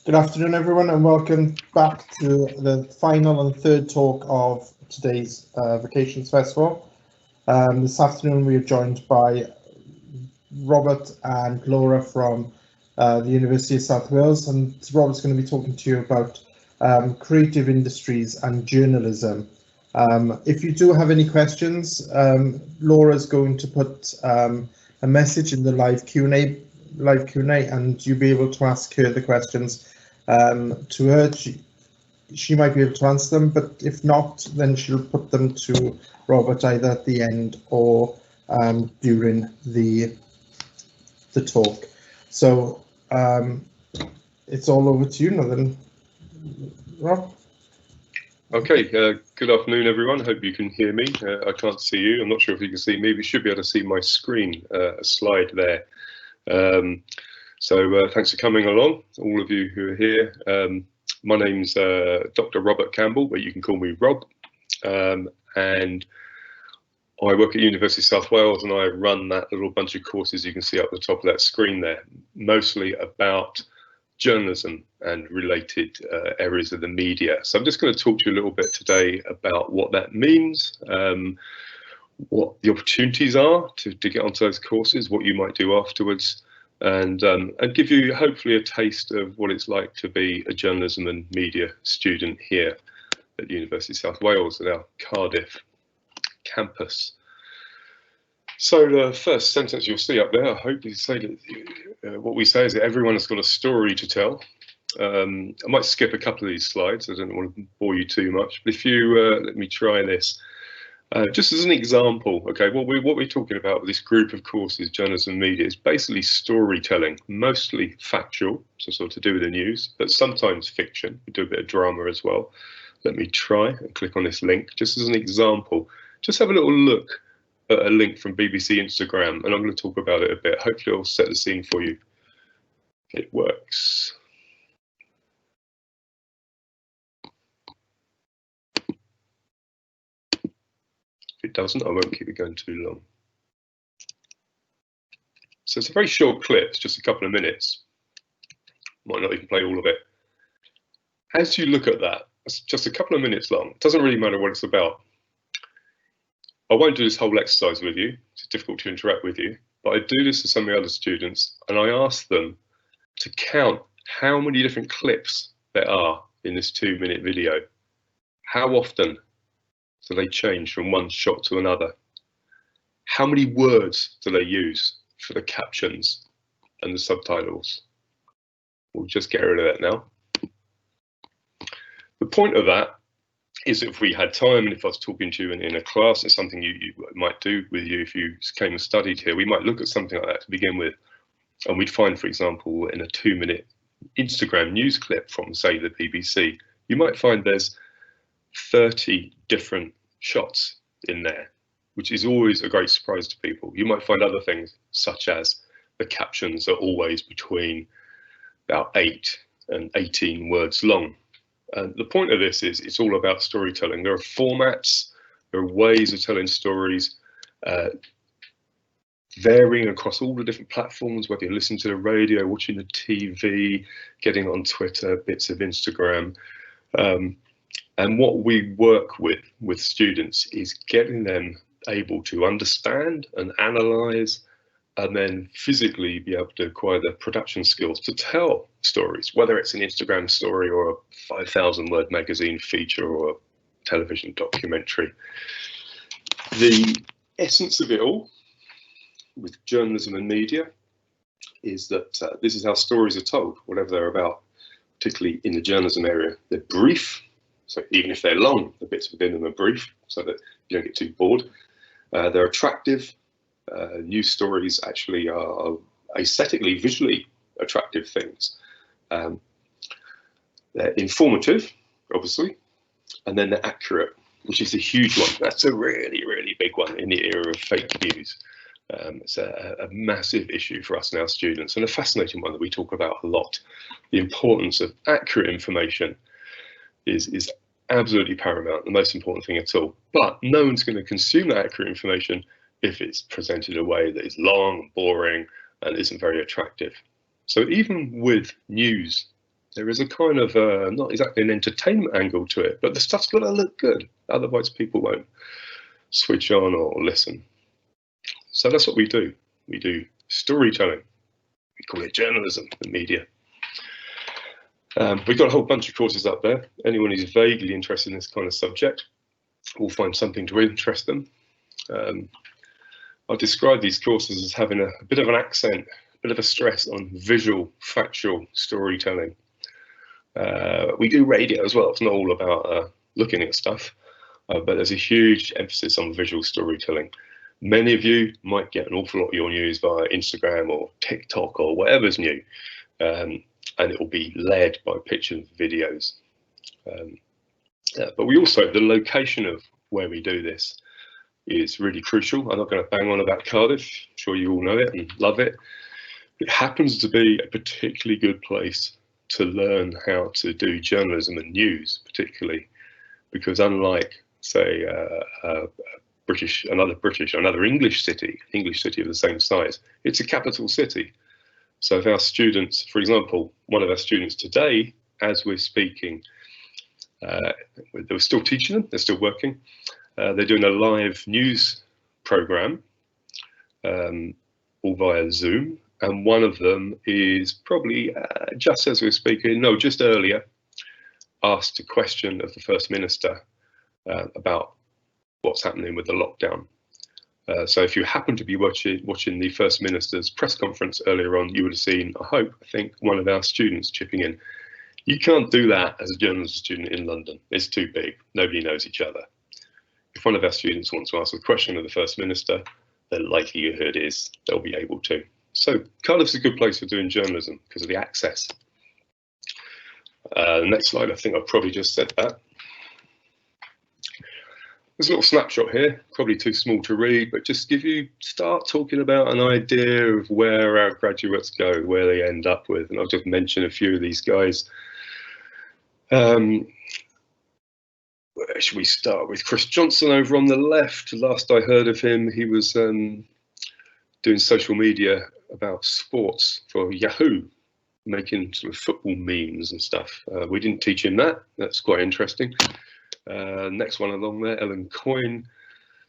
Good afternoon, everyone, and welcome back to the final and third talk of today's Vacations Festival. This afternoon, we are joined by Robert and Laura from the University of South Wales, and Robert's going to be talking to you about creative industries and journalism. If you do have any questions, Laura's going to put a message in the live Q&A, and you'll be able to ask her the questions to her. She might be able to answer them, but if not, then she'll put them to Robert either at the end or during the talk. So it's all over to you now then, Rob. Okay, good afternoon, everyone. I hope you can hear me. I can't see you. I'm not sure if you can see me, but you should be able to see my screen, a slide there. So thanks for coming along, all of you who are here. My name's Dr. Robert Campbell, but you can call me Rob. And I work at University of South Wales, and I run that little bunch of courses you can see up the top of that screen there, mostly about journalism and related areas of the media. So I'm just going to talk to you a little bit today about what that means, what the opportunities are to get onto those courses, what you might do afterwards, and give you hopefully a taste of what it's like to be a journalism and media student here at the University of South Wales at our Cardiff campus. So the first sentence you'll see up there, I hope you say that what we say is that everyone has got a story to tell. I might skip a couple of these slides. I don't want to bore you too much, but if you let me try this. Just as an example, okay, what we're talking about with this group of courses, journalism and media, is basically storytelling, mostly factual, so sort of to do with the news, but sometimes fiction. We do a bit of drama as well. Let me try and click on this link, just as an example. Just have a little look at a link from BBC Instagram, and I'm going to talk about it a bit. Hopefully I'll set the scene for you. It works. If it doesn't, I won't keep it going too long. So it's a very short clip, it's just a couple of minutes. Might not even play all of it. As you look at that, it's just a couple of minutes long. It doesn't really matter what it's about. I won't do this whole exercise with you. It's difficult to interact with you, but I do this to some of the other students, and I ask them to count how many different clips there are in this 2-minute video. How often do they change from one shot to another? How many words do they use for the captions and the subtitles? We'll just get rid of that now. The point of that is if we had time, and if I was talking to you in a class, and something you might do with you if you came and studied here, we might look at something like that to begin with. And we'd find, for example, in a 2-minute Instagram news clip from, say, the BBC, you might find there's 30 different shots in there, which is always a great surprise to people. You might find other things, such as the captions are always between about 8 and 18 words long. And the point of this is it's all about storytelling. There are formats, there are ways of telling stories, varying across all the different platforms, whether you're listening to the radio, watching the TV, getting on Twitter, bits of Instagram. And what we work with students is getting them able to understand and analyse, and then physically be able to acquire the production skills to tell stories, whether it's an Instagram story or a 5,000-word magazine feature or a television documentary. The essence of it all with journalism and media is that this is how stories are told, whatever they're about, particularly in the journalism area. They're brief, so even if they're long, the bits within them are brief, so that you don't get too bored. They're attractive. News stories actually are aesthetically, visually attractive things. They're informative, obviously, and then they're accurate, which is a huge one. That's a really, really big one in the era of fake news. It's a massive issue for us and our students, and a fascinating one that we talk about a lot. The importance of accurate information is absolutely paramount, the most important thing at all. But no one's going to consume that accurate information if it's presented in a way that is long, boring, and isn't very attractive. So even with news There is a kind of not exactly an entertainment angle to it, but the stuff's got to look good, otherwise people won't switch on or listen. So that's what we do. We do storytelling. We call it journalism and media. We've got a whole bunch of courses up there. Anyone who's vaguely interested in this kind of subject will find something to interest them. I describe these courses as having a bit of an accent, a bit of a stress on visual, factual storytelling. We do radio as well. It's not all about looking at stuff, but there's a huge emphasis on visual storytelling. Many of you might get an awful lot of your news via Instagram or TikTok or whatever's new, and it will be led by pictures and videos. But we also, the location of where we do this is really crucial. I'm not going to bang on about Cardiff. I'm sure you all know it and love it. It happens to be a particularly good place to learn how to do journalism and news, particularly because unlike, say, another English city of the same size, it's a capital city. So if our students, for example, one of our students today, as we're speaking, they're still teaching them, they're still working. They're doing a live news program, all via Zoom. And one of them is probably just as we're speaking, no, just earlier, asked a question of the First Minister about what's happening with the lockdown. So if you happen to be watching the First Minister's press conference earlier on, you would have seen, I think, one of our students chipping in. You can't do that as a journalism student in London. It's too big. Nobody knows each other. If one of our students wants to ask a question of the First Minister, the likelihood is they'll be able to. So Cardiff's a good place for doing journalism because of the access. The next slide, I think I've probably just said that. There's a little snapshot here, probably too small to read, but just start talking about an idea of where our graduates go, where they end up with. And I'll just mention a few of these guys. Where should we start with? Chris Johnson over on the left. Last I heard of him, he was doing social media about sports for Yahoo, making sort of football memes and stuff. We didn't teach him that. That's quite interesting. Next one along there, Ellen Coyne.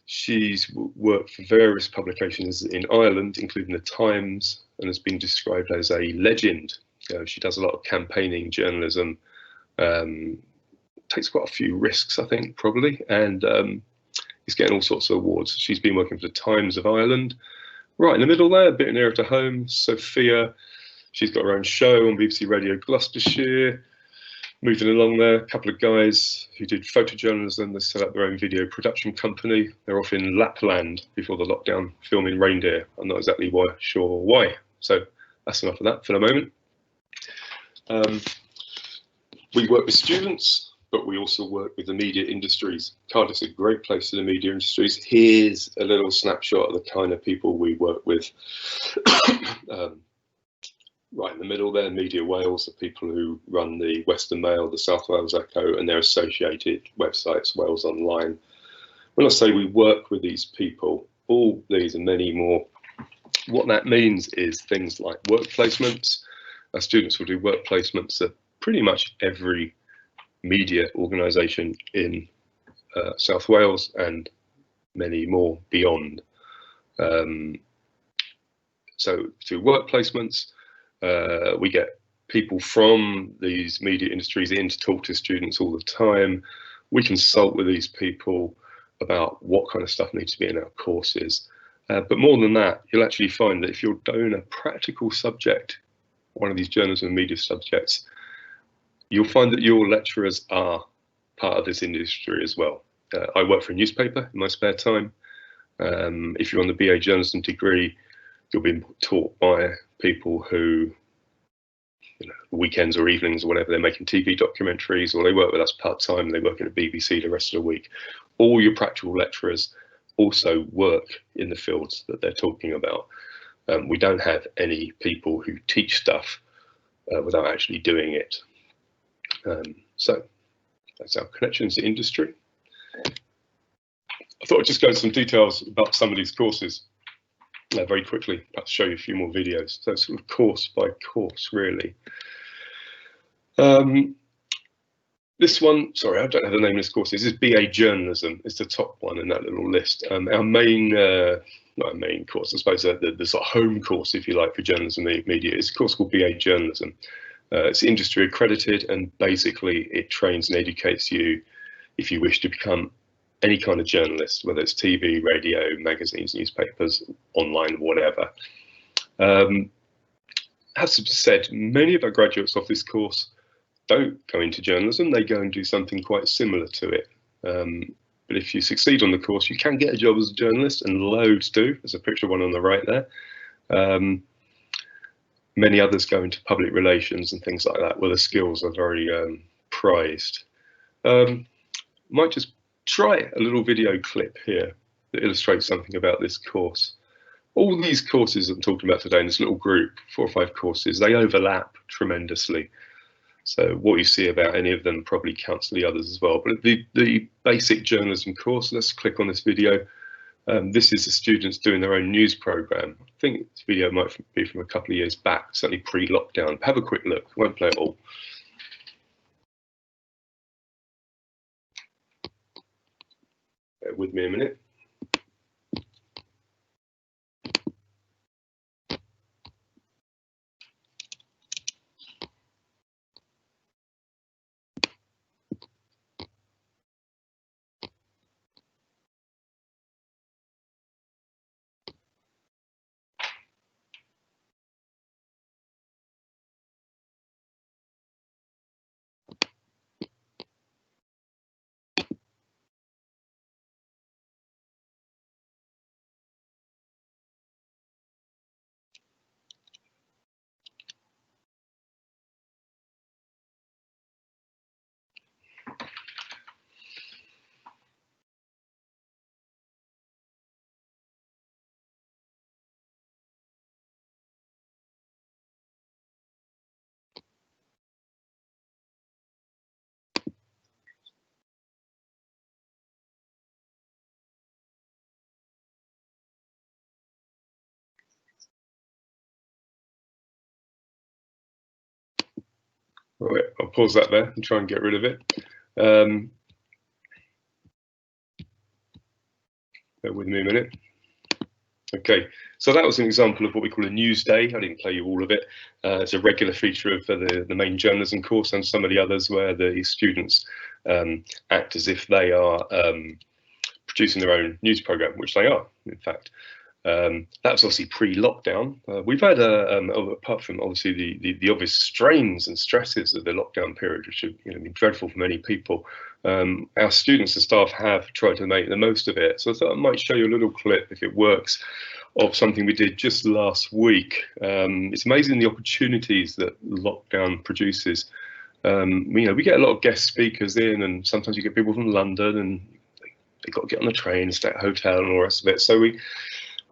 She's worked for various publications in Ireland, including the Times, and has been described as a legend. She does a lot of campaigning journalism, takes quite a few risks, I think, probably, and is getting all sorts of awards. She's been working for the Times of Ireland. Right in the middle there, a bit nearer to home, Sophia. She's got her own show on BBC Radio Gloucestershire. Moving along there, a couple of guys who did photojournalism. They set up their own video production company. They're off in Lapland before the lockdown, filming reindeer. I'm not exactly sure why. So that's enough of that for the moment. We work with students, but we also work with the media industries. Cardiff's a great place for the media industries. Here's a little snapshot of the kind of people we work with. Right in the middle there, Media Wales, the people who run the Western Mail, the South Wales Echo, and their associated websites, Wales Online. When I say we work with these people, all these and many more, what that means is things like work placements. Our students will do work placements at pretty much every media organisation in South Wales and many more beyond. So through work placements, we get people from these media industries in to talk to students all the time. We consult with these people about what kind of stuff needs to be in our courses. But more than that, you'll actually find that if you're doing a practical subject, one of these journalism and media subjects, you'll find that your lecturers are part of this industry as well. I work for a newspaper in my spare time. If you're on the BA journalism degree, you'll be taught by people who, weekends or evenings or whatever, they're making TV documentaries, or they work with us part-time, they work in a BBC the rest of the week. All your practical lecturers also work in the fields that they're talking about. We don't have any people who teach stuff without actually doing it. So that's our connections to industry. I thought I'd just go into some details about some of these courses very quickly, perhaps show you a few more videos. So sort of course by course, really. This one, sorry, I don't have the name of this course. This is BA Journalism. It's the top one in that little list. Our main, not our main course, I suppose the sort of home course, if you like, for journalism media is a course called BA Journalism. It's industry accredited, and basically it trains and educates you if you wish to become any kind of journalist, whether it's TV, radio, magazines, newspapers, online, whatever. As I've said, many of our graduates of this course don't go into journalism, they go and do something quite similar to it. But if you succeed on the course, you can get a job as a journalist, and loads do. There's a picture of one on the right there. Many others go into public relations and things like that, where the skills are very prized. Might just try a little video clip here that illustrates something about this course. All these courses I'm talking about today in this little group, 4 or 5 courses, they overlap tremendously. So what you see about any of them probably counts for the others as well. But the basic journalism course, let's click on this video. This is the students doing their own news program. I think this video might be from a couple of years back, certainly pre-lockdown. Have a quick look, I won't play it all. Bear with me a minute. Right, I'll pause that there and try and get rid of it. Bear with me a minute. Okay, so that was an example of what we call a news day. I didn't play you all of it. It's a regular feature of the main journalism course and some of the others where the students act as if they are producing their own news program, which they are, in fact. That was obviously pre-lockdown. We've had, apart from obviously the obvious strains and stresses of the lockdown period, which have been dreadful for many people, our students and staff have tried to make the most of it. So I thought I might show you a little clip, if it works, of something we did just last week. It's amazing the opportunities that lockdown produces. We get a lot of guest speakers in, and sometimes you get people from London, and they've got to get on the train, stay at a hotel and all the rest of it. So we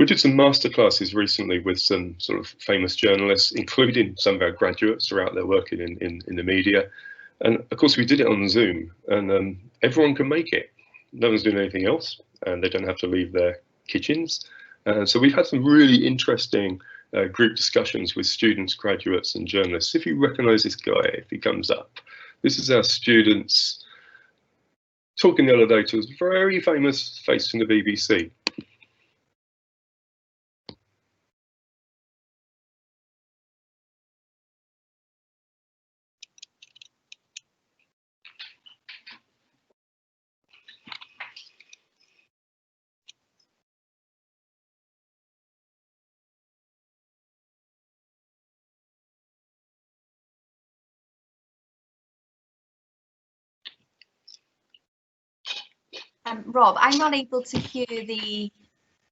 did some masterclasses recently with some sort of famous journalists, including some of our graduates who are out there working in the media. And of course, we did it on Zoom, and everyone can make it. No one's doing anything else, and they don't have to leave their kitchens. So we've had some really interesting group discussions with students, graduates, and journalists. If you recognise this guy, if he comes up, this is our students talking the other day to a very famous face from the BBC. Rob, I'm not able to hear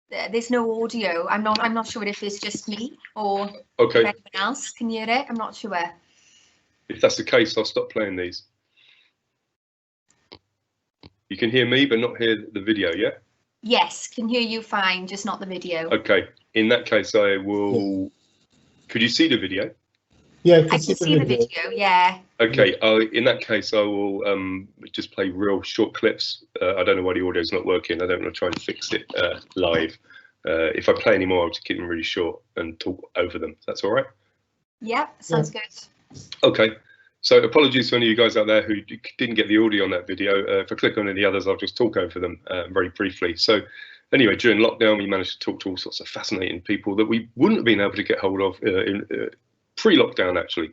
there's no audio. I'm not sure if it's just me or if anyone else can hear it. I'm not sure. If that's the case, I'll stop playing these. You can hear me, but not hear the video, yeah? Yes, can hear you fine, just not the video. Okay, in that case, I will. Could you see the video? Yeah, I can see the video. Yeah. Okay, in that case, I will just play real short clips. I don't know why the audio is not working. I don't want to try and fix it live. If I play any more, I'll just keep them really short and talk over them. That's all right? Yeah, sounds good. Okay, So apologies to any of you guys out there who didn't get the audio on that video. If I click on any others, I'll just talk over them very briefly. So anyway, during lockdown, we managed to talk to all sorts of fascinating people that we wouldn't have been able to get hold of in pre-lockdown, actually.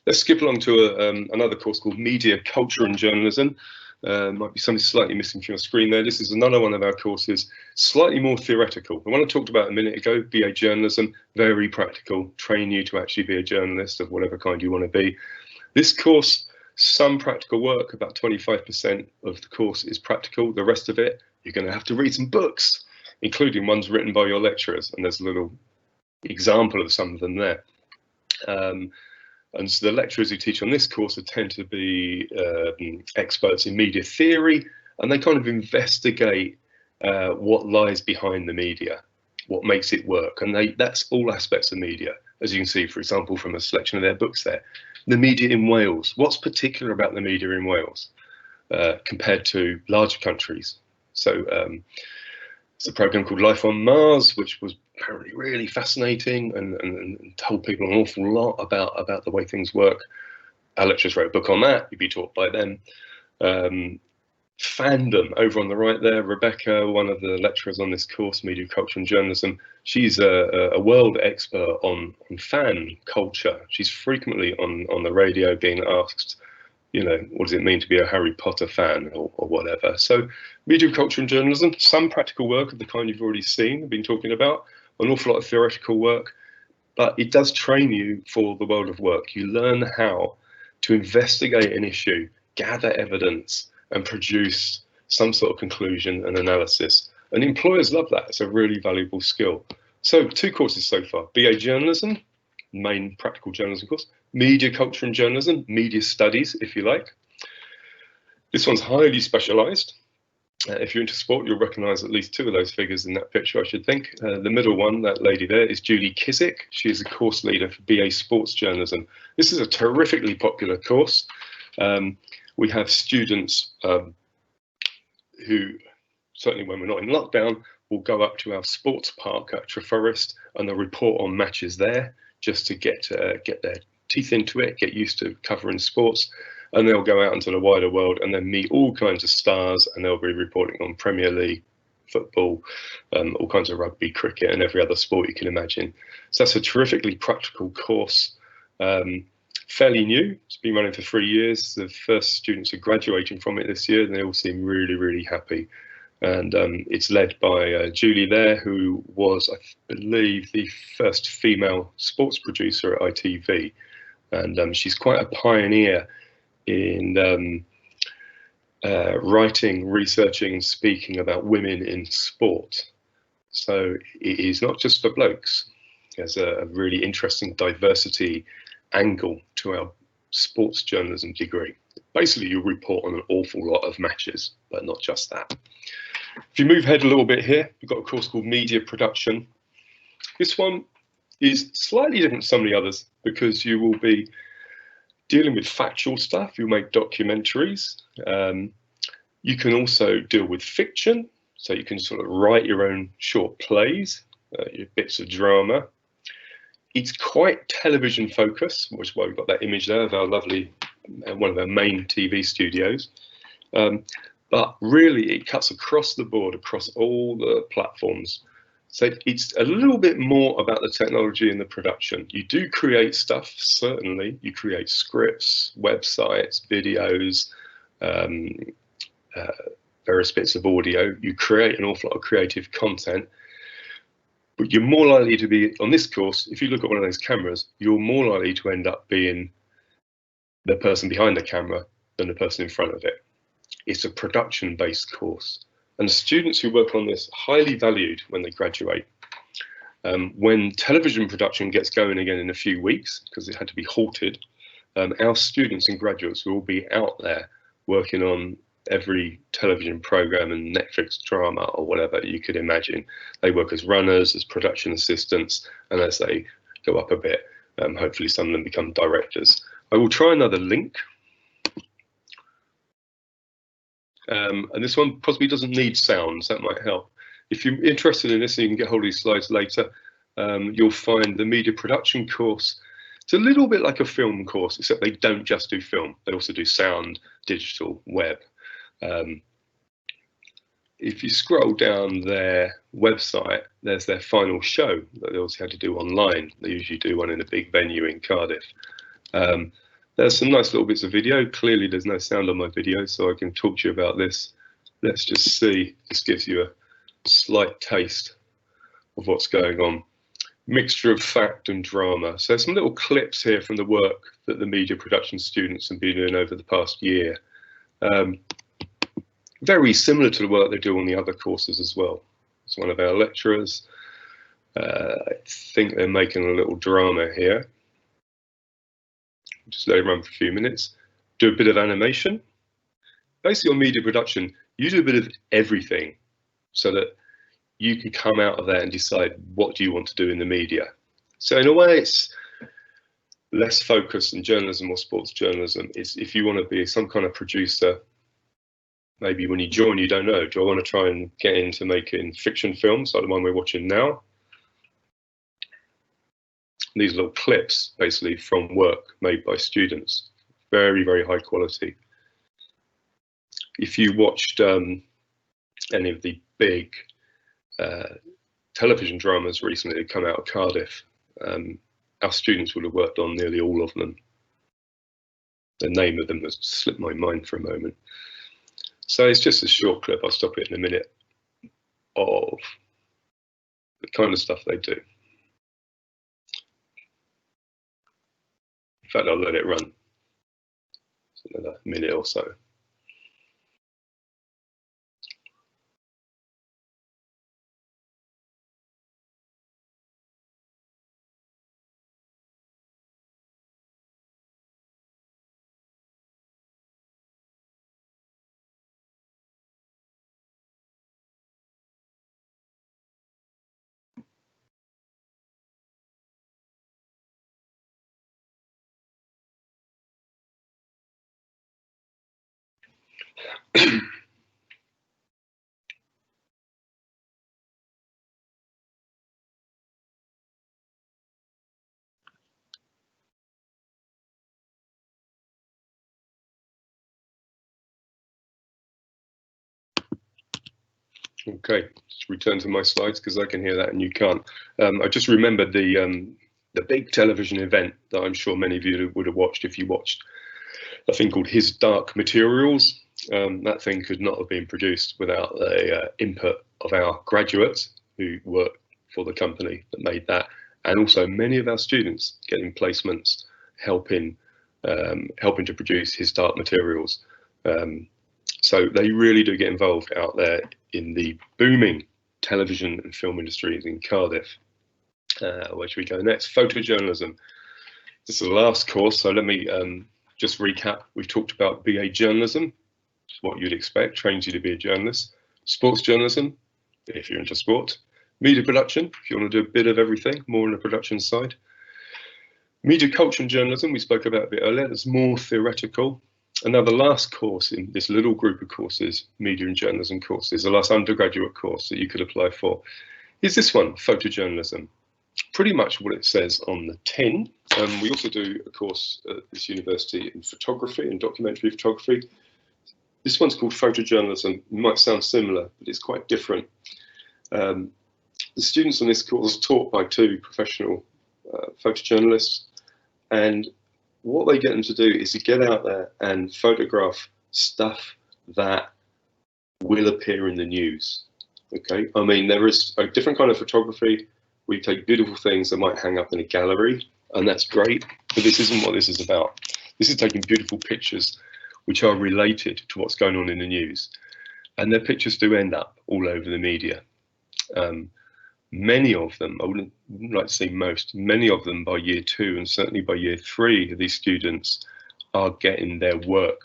Let's skip along to another course called Media, Culture and Journalism. Might be something slightly missing from your screen there. This is another one of our courses, slightly more theoretical. The one I talked about a minute ago, BA Journalism, very practical, train you to actually be a journalist of whatever kind you want to be. This course, some practical work, about 25% of the course is practical. The rest of it, you're going to have to read some books, including ones written by your lecturers. And there's a little example of some of them there. And so the lecturers who teach on this course tend to be experts in media theory, and they kind of investigate what lies behind the media, what makes it work. And that's all aspects of media, as you can see, for example, from a selection of their books there. The media in Wales. What's particular about the media in Wales compared to larger countries? So it's a program called Life on Mars, which was apparently really fascinating and told people an awful lot about the way things work. Our lecturers wrote a book on that. You'd be taught by them. Fandom over on the right there, Rebecca, one of the lecturers on this course, Media, Culture and Journalism. She's a world expert on fan culture. She's frequently on the radio being asked, you know, what does it mean to be a Harry Potter fan or whatever. So Media, Culture and Journalism, some practical work of the kind you've already seen, been talking about, an awful lot of theoretical work, but it does train you for the world of work. You learn how to investigate an issue, gather evidence, and produce some sort of conclusion and analysis. And employers love that. It's a really valuable skill. So 2 courses so far: BA Journalism, main practical journalism course; Media, Culture and Journalism, media studies, if you like. This one's highly specialised. If you're into sport, you'll recognise at least 2 of those figures in that picture, I should think. The middle one, that lady there, is Julie Kissick. She is a course leader for BA Sports Journalism. This is a terrifically popular course. We have students who, certainly when we're not in lockdown, will go up to our sports park at Treforest and they'll report on matches there just to get their teeth into it, get used to covering sports. And they'll go out into the wider world and then meet all kinds of stars, and they'll be reporting on Premier League, football, all kinds of rugby, cricket, and every other sport you can imagine. So that's a terrifically practical course. Fairly new. It's been running for 3 years. The first students are graduating from it this year, and they all seem really, really happy. And it's led by Julie there, who was, I believe, the first female sports producer at ITV. And she's quite a pioneer in writing, researching, and speaking about women in sport. So it is not just for blokes. There's a really interesting diversity angle to our sports journalism degree. Basically, you report on an awful lot of matches, but not just that. If you move ahead a little bit here, we've got a course called Media Production. This one is slightly different to some of the others because you will be dealing with factual stuff. You'll make documentaries. You can also deal with fiction, so you can sort of write your own short plays, your bits of drama. It's quite television focused, which is why we've got that image there of our lovely, one of our main TV studios. But really, it cuts across the board, across all the platforms. So it's a little bit more about the technology and the production. You do create stuff, certainly. You create scripts, websites, videos, various bits of audio. You create an awful lot of creative content. But you're more likely to be, on this course, if you look at one of those cameras, you're more likely to end up being the person behind the camera than the person in front of it. It's a production-based course. And the students who work on this are highly valued when they graduate. When television production gets going again in a few weeks, because it had to be halted, our students and graduates will be out there working on every television program and Netflix drama or whatever you could imagine. They work as runners, as production assistants, and as they go up a bit, hopefully some of them become directors. I will try another link. And this one possibly doesn't need sounds, that might help. If you're interested in this and you can get hold of these slides later, you'll find the media production course It's a little bit like a film course, except they don't just do film, they also do sound, digital, web. If you scroll down their website, there's their final show that they also had to do online. They usually do one in a big venue in Cardiff. There's some nice little bits of video. Clearly there's no sound on my video, so I can talk to you about this. Let's just see. This gives you a slight taste of what's going on. Mixture of fact and drama. So some little clips here from the work that the media production students have been doing over the past year. Very similar to the work they do on the other courses as well. It's one of our lecturers. I think they're making a little drama here. Just let it run for a few minutes. Do a bit of animation. Basically on media production, you do a bit of everything so that you can come out of there and decide what do you want to do in the media. So in a way, it's less focused on journalism or sports journalism. It's if you want to be some kind of producer. Maybe when you join, you don't know, do I want to try and get into making fiction films like the one we're watching now? These little clips, basically, from work made by students. Very, very high quality. If you watched any of the big television dramas recently that come out of Cardiff, our students would have worked on nearly all of them. The name of them has slipped my mind for a moment. So it's just a short clip, I'll stop it in a minute, of the kind of stuff they do. In fact, I'll let it run. It's another minute or so. Okay, just return to my slides because I can hear that and you can't. I just remembered the big television event that I'm sure many of you would have watched if you watched a thing called His Dark Materials. That thing could not have been produced without the input of our graduates who work for the company that made that, and also many of our students getting placements, helping to produce His Dark Materials. So they really do get involved out there in the booming television and film industries in Cardiff. Where should we go next? Photojournalism. This is the last course, so let me just recap. We've talked about BA journalism, which is what you'd expect, trains you to be a journalist. Sports journalism, if you're into sport. Media production, if you want to do a bit of everything, more on the production side. Media culture and journalism, we spoke about a bit earlier, that's more theoretical. And now the last course in this little group of courses, media and journalism courses, the last undergraduate course that you could apply for, is this one, photojournalism. Pretty much what it says on the tin. We also do a course at this university in photography and documentary photography. This one's called photojournalism. It might sound similar, but it's quite different. The students on this course are taught by two professional photojournalists, and what they get them to do is to get out there and photograph stuff that will appear in the news. Okay, I mean, there is a different kind of photography. We take beautiful things that might hang up in a gallery, and that's great, but this isn't what this is about. This is taking beautiful pictures which are related to what's going on in the news, and their pictures do end up all over the media. Many of them, I wouldn't like to say most, many of them by year 2 and certainly by year 3, these students are getting their work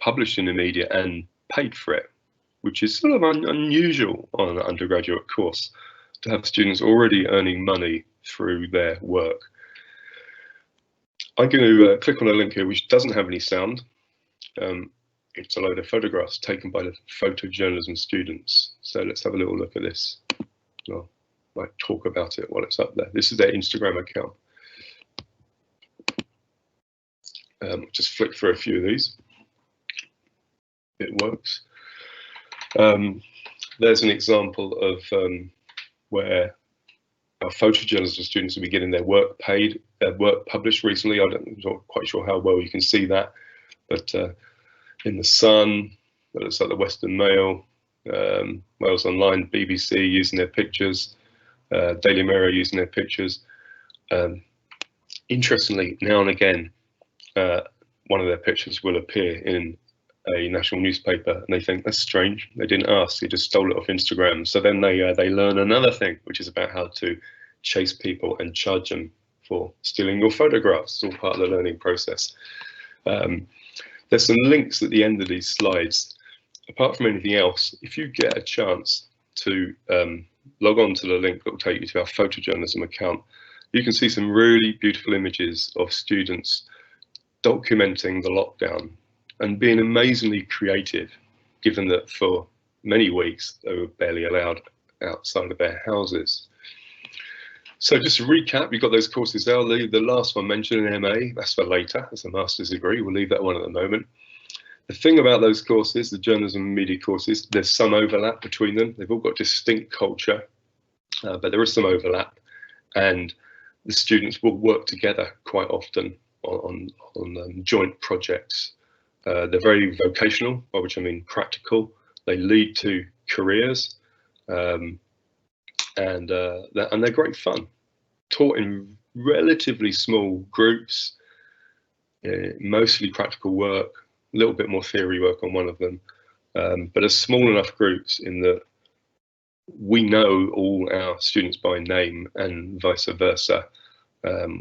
published in the media and paid for it, which is sort of unusual on an undergraduate course, to have students already earning money through their work. I'm going to click on a link here which doesn't have any sound. It's a load of photographs taken by the photojournalism students. So let's have a little look at this. Well, I might talk about it while it's up there. This is their Instagram account. Just flick through a few of these. It works. There's an example of where our photojournalism students will be getting their work paid, work published recently. I'm not quite sure how well you can see that, but in the Sun, that looks like the Western Mail, Wales Online, BBC using their pictures, Daily Mirror using their pictures. Interestingly, now and again, one of their pictures will appear in a national newspaper, and they think that's strange. They didn't ask; they just stole it off Instagram. So then they learn another thing, which is about how to chase people and charge them for stealing your photographs. It's all part of the learning process. There's some links at the end of these slides. Apart from anything else, if you get a chance to log on to the link that will take you to our photojournalism account, you can see some really beautiful images of students documenting the lockdown and being amazingly creative, given that for many weeks they were barely allowed outside of their houses. So just to recap, you've got those courses there. I'll leave the last one mentioned in MA, that's for later, that's a master's degree. We'll leave that one at the moment. The thing about those courses, the journalism and media courses, there's some overlap between them. They've all got distinct culture, but there is some overlap, and the students will work together quite often on joint projects. They're very vocational, by which I mean practical. They lead to careers, and they're great fun. Taught in relatively small groups, mostly practical work, a little bit more theory work on one of them, but as small enough groups in that we know all our students by name and vice versa.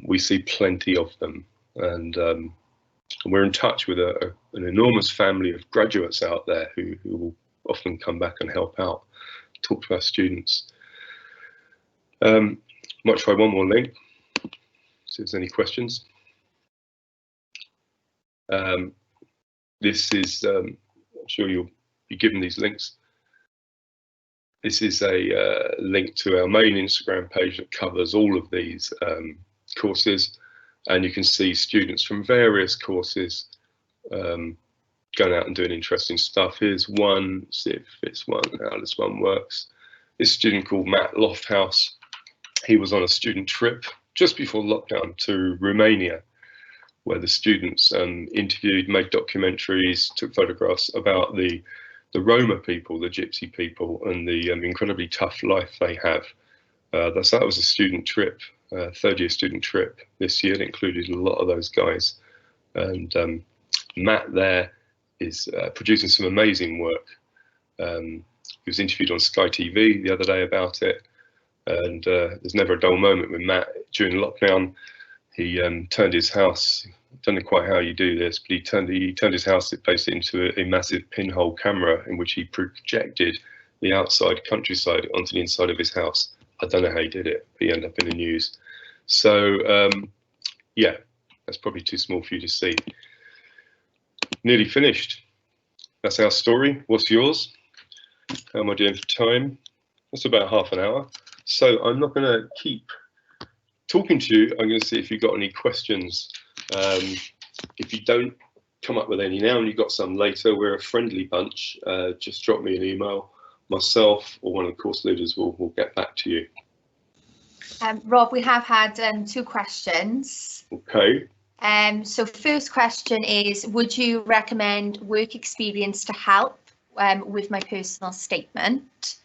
We see plenty of them, and we're in touch with an enormous family of graduates out there who will often come back and help out, talk to our students. Might try one more link, see if there's any questions. This is, I'm sure you'll be given these links. This is a link to our main Instagram page that covers all of these courses, and you can see students from various courses going out and doing interesting stuff. Here's one, see if it's one, how this one works. This student called Matt Lofthouse, he was on a student trip just before lockdown to Romania, where the students interviewed, made documentaries, took photographs about the Roma people, the Gypsy people, and the incredibly tough life they have. That was a student trip, third-year student trip this year. It included a lot of those guys. And Matt there is producing some amazing work. He was interviewed on Sky TV the other day about it. And there's never a dull moment with Matt. During lockdown, he turned his house, I don't know quite how you do this, but he turned his house basically into a massive pinhole camera in which he projected the outside countryside onto the inside of his house. I don't know how he did it, but he ended up in the news. So yeah, that's probably too small for you to see. Nearly finished. That's our story. What's yours? How am I doing for time? That's about half an hour. So I'm not going to keep talking to you. I'm going to see if you've got any questions. If you don't come up with any now and you've got some later, we're a friendly bunch. Just drop me an email. Myself or one of the course leaders will get back to you. Rob, we have had 2 questions. Okay. So first question is, would you recommend work experience to help with my personal statement?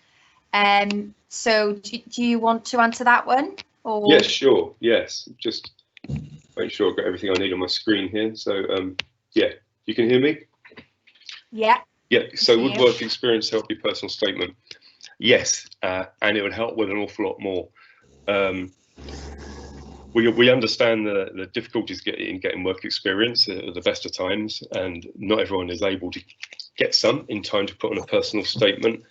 So do you want to answer that one? Or? Yes, sure. Yes, just make sure I've got everything I need on my screen here. So yeah, you can hear me? Yeah. Yeah, so would work experience help your personal statement? Yes, and it would help with an awful lot more. We understand the difficulties in getting work experience at the best of times, and not everyone is able to get some in time to put on a personal statement,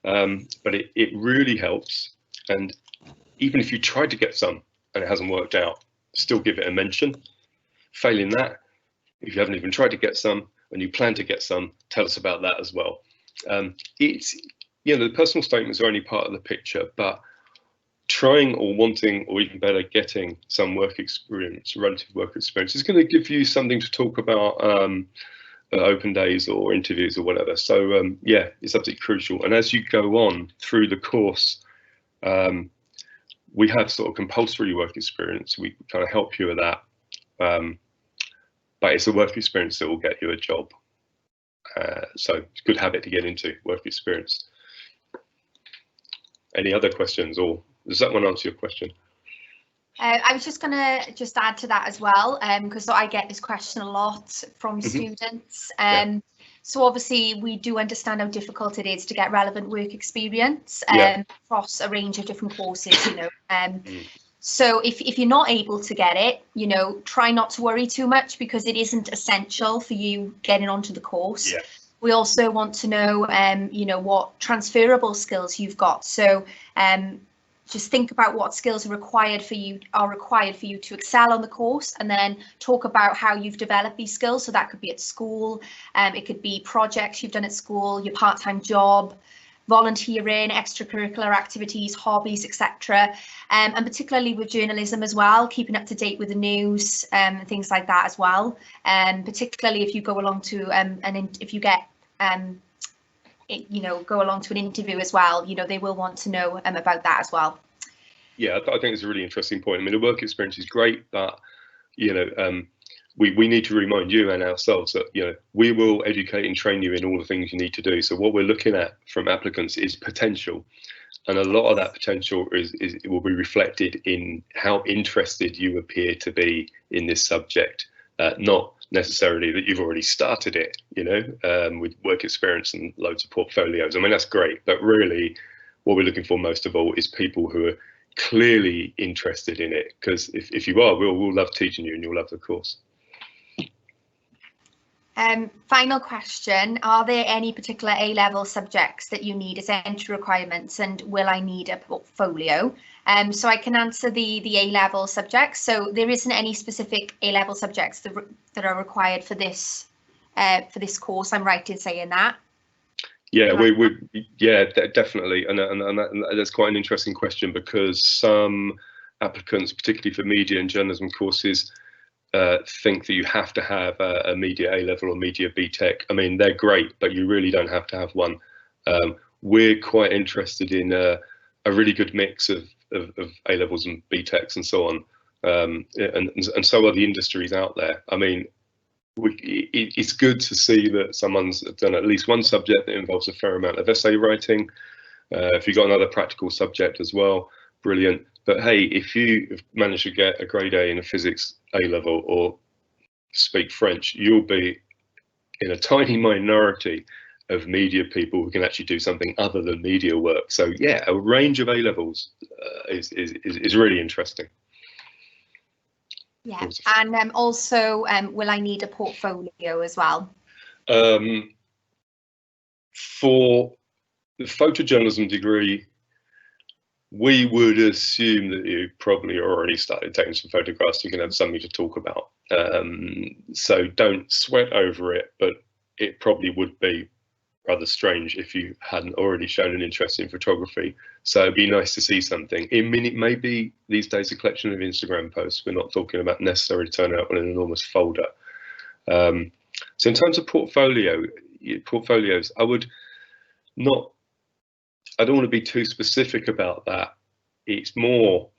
but it really helps. And even if you tried to get some and it hasn't worked out, still give it a mention. Failing that, if you haven't even tried to get some and you plan to get some, tell us about that as well. The personal statements are only part of the picture, but trying or wanting, or even better, getting some work experience, relative work experience, is going to give you something to talk about at open days or interviews or whatever. So yeah, it's absolutely crucial. And as you go on through the course, we have sort of compulsory work experience. We kind of help you with that, but it's a work experience that will get you a job. So it's a good habit to get into, work experience. Any other questions, or does that one answer your question? I was just going to add to that as well, because I get this question a lot from students. So obviously we do understand how difficult it is to get relevant work experience across a range of different courses, you know. So if you're not able to get it, you know, try not to worry too much, because it isn't essential for you getting onto the course. We also want to know, you know, what transferable skills you've got. So just think about what skills are required for you to excel on the course, and then talk about how you've developed these skills. So that could be at school, it could be projects you've done at school, your part-time job, volunteering, extracurricular activities, hobbies, etc. And particularly with journalism as well, keeping up to date with the news and things like that as well. Particularly if you go along to you know, go along to an interview as well, you know, they will want to know about that as well. Yeah, I think it's a really interesting point. I mean, the work experience is great, but, you know, we need to remind you and ourselves that, you know, we will educate and train you in all the things you need to do. So what we're looking at from applicants is potential. And a lot of that potential it will be reflected in how interested you appear to be in this subject, not necessarily that you've already started it, you know, with work experience and loads of portfolios. I mean, that's great, but really what we're looking for most of all is people who are clearly interested in it, because if you are, we'll love teaching you and you'll love the course. Final question, are there any particular A-level subjects that you need as entry requirements, and will I need a portfolio? So I can answer the A-level subjects. So there isn't any specific A-level subjects that are required for this course. I'm right in saying that? Yeah, yeah, definitely, and that's quite an interesting question, because some applicants, particularly for media and journalism courses, think that you have to have a media A-level or media BTEC. I mean, they're great, but you really don't have to have one. We're quite interested in a really good mix of A-levels and BTECs and so on, and so are the industries out there. I mean, it's good to see that someone's done at least one subject that involves a fair amount of essay writing. If you've got another practical subject as well, brilliant. But hey, if you manage to get a grade A in a physics A-level or speak French, you'll be in a tiny minority of media people who can actually do something other than media work. So yeah, a range of A-levels is really interesting. Yeah, and also, will I need a portfolio as well? For the photojournalism degree, we would assume that you probably already started taking some photographs. You can have something to talk about. So don't sweat over it, but it probably would be rather strange if you hadn't already shown an interest in photography. So it'd be nice to see something. I mean, it may be these days a collection of Instagram posts. We're not talking about necessarily turning out on an enormous folder. So in terms of portfolios, I don't want to be too specific about that. It's more,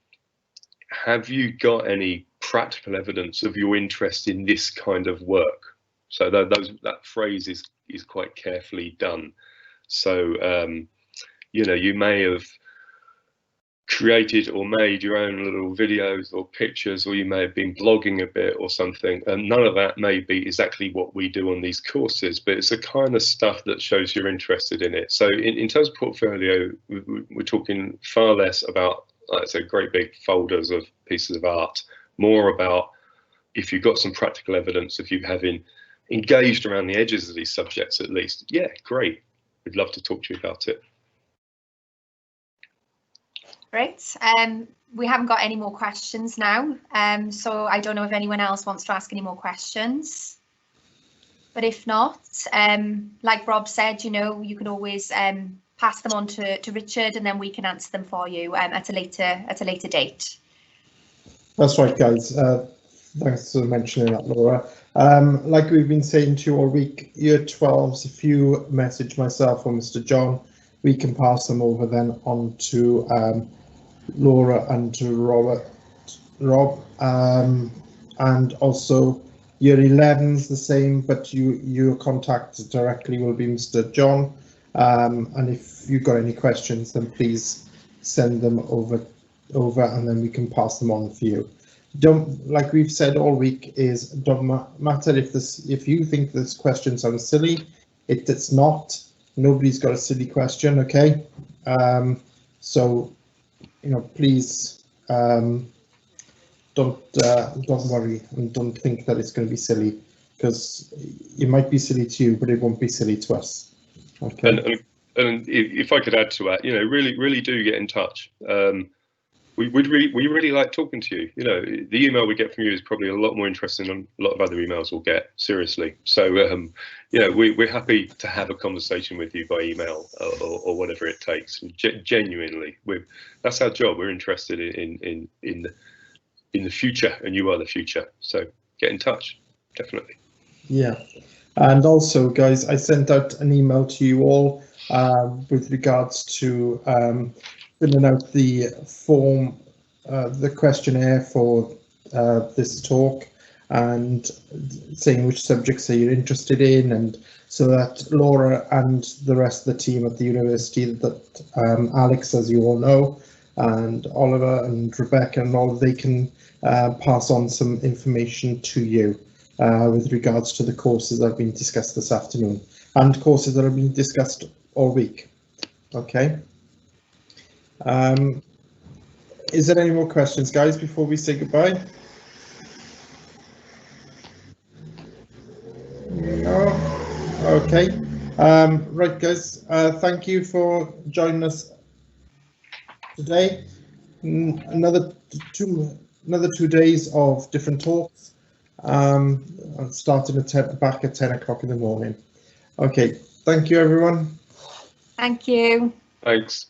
have you got any practical evidence of your interest in this kind of work? So that phrase is quite carefully done. So you know, you may have created or made your own little videos or pictures, or you may have been blogging a bit or something, and none of that may be exactly what we do on these courses, but it's the kind of stuff that shows you're interested in it. So in terms of portfolio, we're talking far less about, like I said, great big folders of pieces of art, more about if you've got some practical evidence, if you have engaged around the edges of these subjects at least, yeah, great, we'd love to talk to you about it. Great. We haven't got any more questions now, so I don't know if anyone else wants to ask any more questions. But if not, like Rob said, you know, you can always pass them on to Richard, and then we can answer them for you at a later date. That's right, guys. Thanks for mentioning that, Laura. Like we've been saying to you all week, year 12s, if you message myself or Mr. John, we can pass them over then on to Laura and to Rob. And also year 11s the same, but your contact directly will be Mr. John. And if you've got any questions, then please send them over, and then we can pass them on for you. Don't, like we've said all week, is don't matter if you think this question sounds silly. It's not. Nobody's got a silly question, okay? So, you know, please don't worry and don't think that it's going to be silly, because it might be silly to you, but it won't be silly to us. Okay. And if I could add to that, you know, really do get in touch. We really like talking to you. You know, the email we get from you is probably a lot more interesting than a lot of other emails we'll get. Seriously. So, you know, we're happy to have a conversation with you by email or whatever it takes. Genuinely, that's our job. We're interested in the future, and you are the future. So get in touch, definitely. Yeah, and also, guys, I sent out an email to you all with regards to filling out the form, the questionnaire for this talk, and saying which subjects are you interested in, and so that Laura and the rest of the team at the university, that Alex, as you all know, and Oliver and Rebecca and all, they can pass on some information to you with regards to the courses that have been discussed this afternoon and courses that have been discussed all week. Okay. Is there any more questions, guys, before we say goodbye? No. Okay. Right, guys. Thank you for joining us today. Another two days of different talks. Starting back at 10 o'clock in the morning. Okay. Thank you, everyone. Thank you. Thanks.